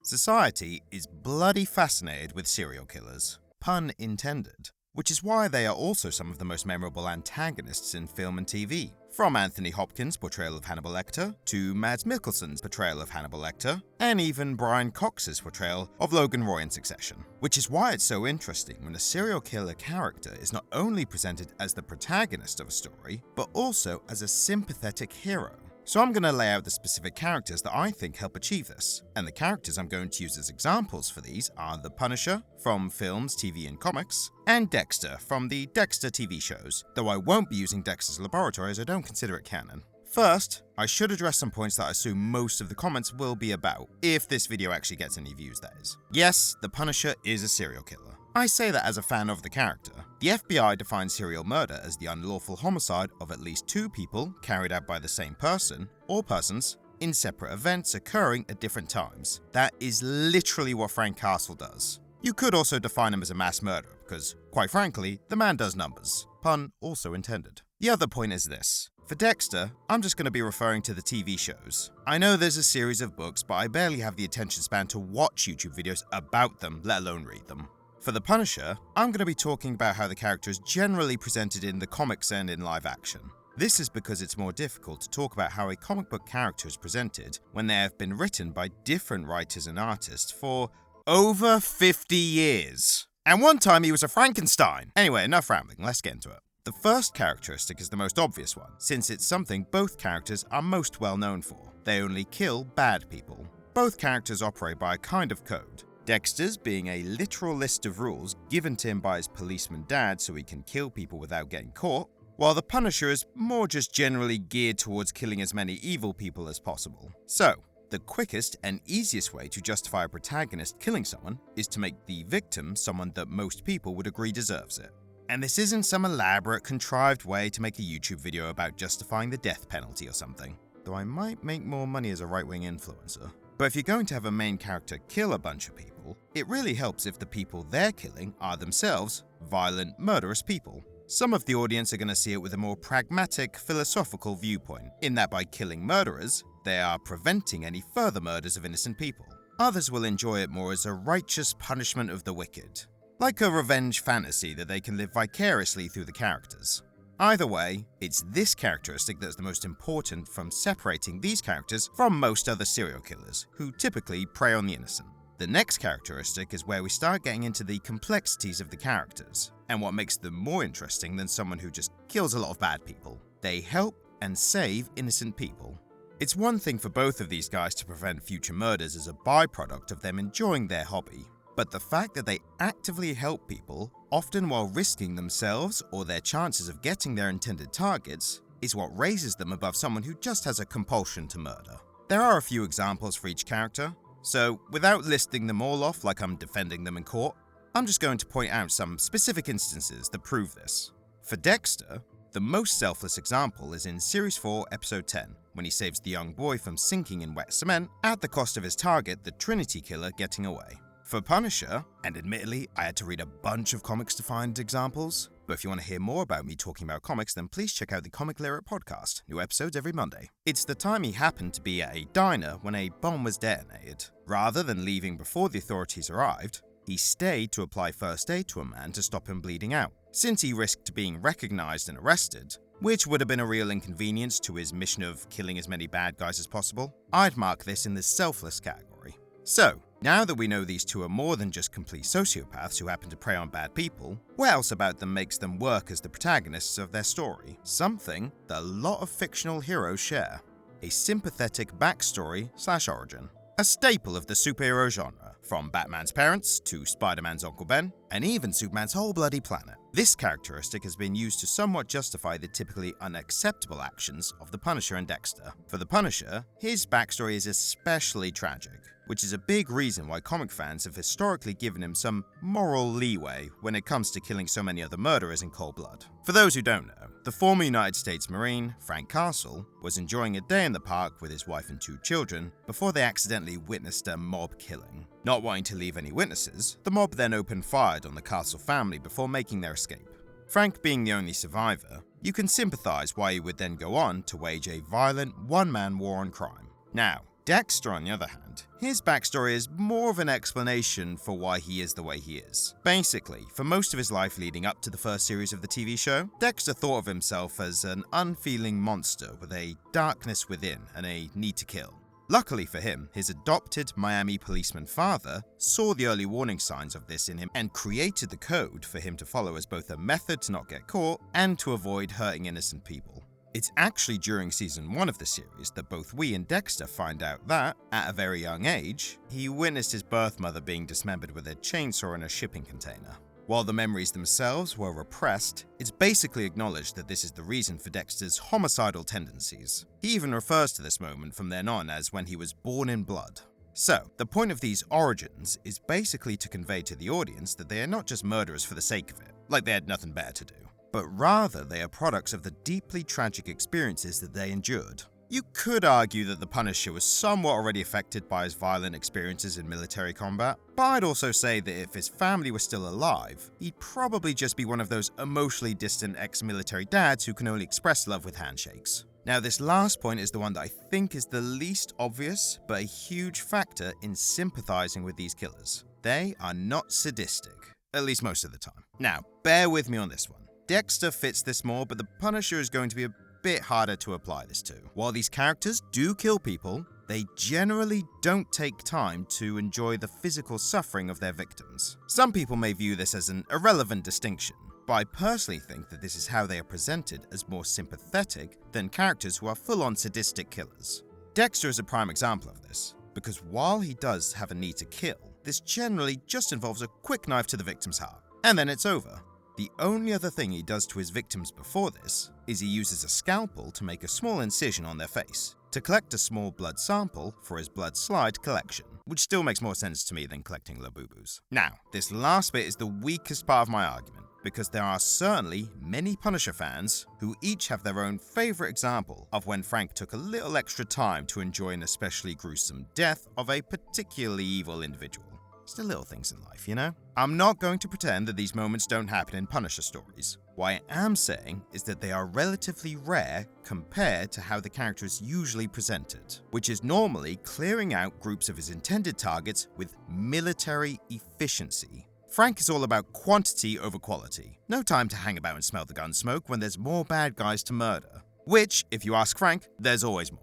Society is bloody fascinated with serial killers, pun intended, which is why they are also some of the most memorable antagonists in film and TV. From Anthony Hopkins' portrayal of Hannibal Lecter, to Mads Mikkelsen's portrayal of Hannibal Lecter, and even Brian Cox's portrayal of Logan Roy in Succession. Which is why it's so interesting when a serial killer character is not only presented as the protagonist of a story, but also as a sympathetic hero. So I'm going to lay out the specific characters that I think help achieve this, and the characters I'm going to use as examples for these are the Punisher from films, TV and comics, and Dexter from the Dexter TV shows, though I won't be using Dexter's Laboratory as I don't consider it canon. First, I should address some points that I assume most of the comments will be about, if this video actually gets any views that is. Yes, the Punisher is a serial killer. I say that as a fan of the character. The FBI defines serial murder as the unlawful homicide of at least two people carried out by the same person, or persons, in separate events occurring at different times. That is literally what Frank Castle does. You could also define him as a mass murderer, because, quite frankly, the man does numbers. Pun also intended. The other point is this. For Dexter, I'm just going to be referring to the TV shows. I know there's a series of books, but I barely have the attention span to watch YouTube videos about them, let alone read them. For the Punisher, I'm going to be talking about how the character is generally presented in the comics and in live action. This is because it's more difficult to talk about how a comic book character is presented when they have been written by different writers and artists for over 50 years. And one time he was a Frankenstein. Anyway, enough rambling, let's get into it. The first characteristic is the most obvious one, since it's something both characters are most well known for. They only kill bad people. Both characters operate by a kind of code. Dexter's being a literal list of rules given to him by his policeman dad so he can kill people without getting caught, while the Punisher is more just generally geared towards killing as many evil people as possible. So, the quickest and easiest way to justify a protagonist killing someone is to make the victim someone that most people would agree deserves it. And this isn't some elaborate, contrived way to make a YouTube video about justifying the death penalty or something, though I might make more money as a right-wing influencer. But if you're going to have a main character kill a bunch of people, it really helps if the people they're killing are themselves violent, murderous people. Some of the audience are going to see it with a more pragmatic, philosophical viewpoint, in that by killing murderers, they are preventing any further murders of innocent people. Others will enjoy it more as a righteous punishment of the wicked, like a revenge fantasy that they can live vicariously through the characters. Either way, it's this characteristic that's the most important from separating these characters from most other serial killers, who typically prey on the innocent. The next characteristic is where we start getting into the complexities of the characters, and what makes them more interesting than someone who just kills a lot of bad people. They help and save innocent people. It's one thing for both of these guys to prevent future murders as a byproduct of them enjoying their hobby. But the fact that they actively help people, often while risking themselves or their chances of getting their intended targets, is what raises them above someone who just has a compulsion to murder. There are a few examples for each character, so without listing them all off like I'm defending them in court, I'm just going to point out some specific instances that prove this. For Dexter, the most selfless example is in Series 4, Episode 10, when he saves the young boy from sinking in wet cement at the cost of his target, the Trinity Killer, getting away. For Punisher, and admittedly, I had to read a bunch of comics to find examples, but if you want to hear more about me talking about comics, then please check out the Literate Podcast, new episodes every Monday. It's the time he happened to be at a diner when a bomb was detonated. Rather than leaving before the authorities arrived, he stayed to apply first aid to a man to stop him bleeding out, since he risked being recognized and arrested, which would have been a real inconvenience to his mission of killing as many bad guys as possible. I'd mark this in the selfless category. So, now that we know these two are more than just complete sociopaths who happen to prey on bad people, what else about them makes them work as the protagonists of their story? Something that a lot of fictional heroes share. A sympathetic backstory/origin. A staple of the superhero genre, from Batman's parents to Spider-Man's Uncle Ben, and even Superman's whole bloody planet. This characteristic has been used to somewhat justify the typically unacceptable actions of the Punisher and Dexter. For the Punisher, his backstory is especially tragic, which is a big reason why comic fans have historically given him some moral leeway when it comes to killing so many other murderers in cold blood. For those who don't know, the former United States Marine, Frank Castle, was enjoying a day in the park with his wife and two children before they accidentally witnessed a mob killing. Not wanting to leave any witnesses, the mob then opened fire on the Castle family before making their escape. Frank being the only survivor, you can sympathize why he would then go on to wage a violent one-man war on crime. Now, Dexter, on the other hand, mind. His backstory is more of an explanation for why he is the way he is. Basically, for most of his life leading up to the first series of the TV show, Dexter thought of himself as an unfeeling monster with a darkness within and a need to kill. Luckily for him, his adopted Miami policeman father saw the early warning signs of this in him and created the code for him to follow as both a method to not get caught and to avoid hurting innocent people. It's actually during season 1 of the series that both we and Dexter find out that, at a very young age, he witnessed his birth mother being dismembered with a chainsaw in a shipping container. While the memories themselves were repressed, it's basically acknowledged that this is the reason for Dexter's homicidal tendencies. He even refers to this moment from then on as when he was born in blood. So, the point of these origins is basically to convey to the audience that they are not just murderers for the sake of it, like they had nothing better to do, but rather they are products of the deeply tragic experiences that they endured. You could argue that the Punisher was somewhat already affected by his violent experiences in military combat, but I'd also say that if his family was still alive, he'd probably just be one of those emotionally distant ex-military dads who can only express love with handshakes. Now, this last point is the one that I think is the least obvious, but a huge factor in sympathizing with these killers. They are not sadistic, at least most of the time. Now, bear with me on this one. Dexter fits this more, but the Punisher is going to be a bit harder to apply this to. While these characters do kill people, they generally don't take time to enjoy the physical suffering of their victims. Some people may view this as an irrelevant distinction, but I personally think that this is how they are presented as more sympathetic than characters who are full-on sadistic killers. Dexter is a prime example of this, because while he does have a need to kill, this generally just involves a quick knife to the victim's heart, and then it's over. The only other thing he does to his victims before this is he uses a scalpel to make a small incision on their face, to collect a small blood sample for his blood slide collection, which still makes more sense to me than collecting Labubu's. Now, this last bit is the weakest part of my argument, because there are certainly many Punisher fans who each have their own favorite example of when Frank took a little extra time to enjoy an especially gruesome death of a particularly evil individual. It's the little things in life, you know? I'm not going to pretend that these moments don't happen in Punisher stories. What I am saying is that they are relatively rare compared to how the character is usually presented, which is normally clearing out groups of his intended targets with military efficiency. Frank is all about quantity over quality. No time to hang about and smell the gun smoke when there's more bad guys to murder. Which, if you ask Frank, there's always more.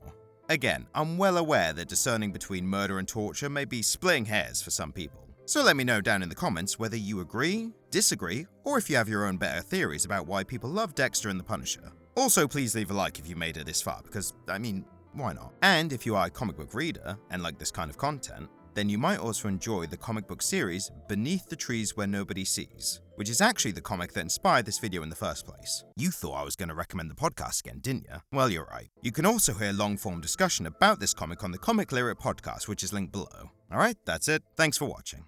Again, I'm well aware that discerning between murder and torture may be splitting hairs for some people. So let me know down in the comments whether you agree, disagree, or if you have your own better theories about why people love Dexter and the Punisher. Also, please leave a like if you made it this far, because, why not? And if you are a comic book reader and like this kind of content, then you might also enjoy the comic book series Beneath the Trees Where Nobody Sees, which is actually the comic that inspired this video in the first place. You thought I was going to recommend the podcast again, didn't you? Well, you're right. You can also hear long-form discussion about this comic on the Literate Podcast, which is linked below. Alright, that's it. Thanks for watching.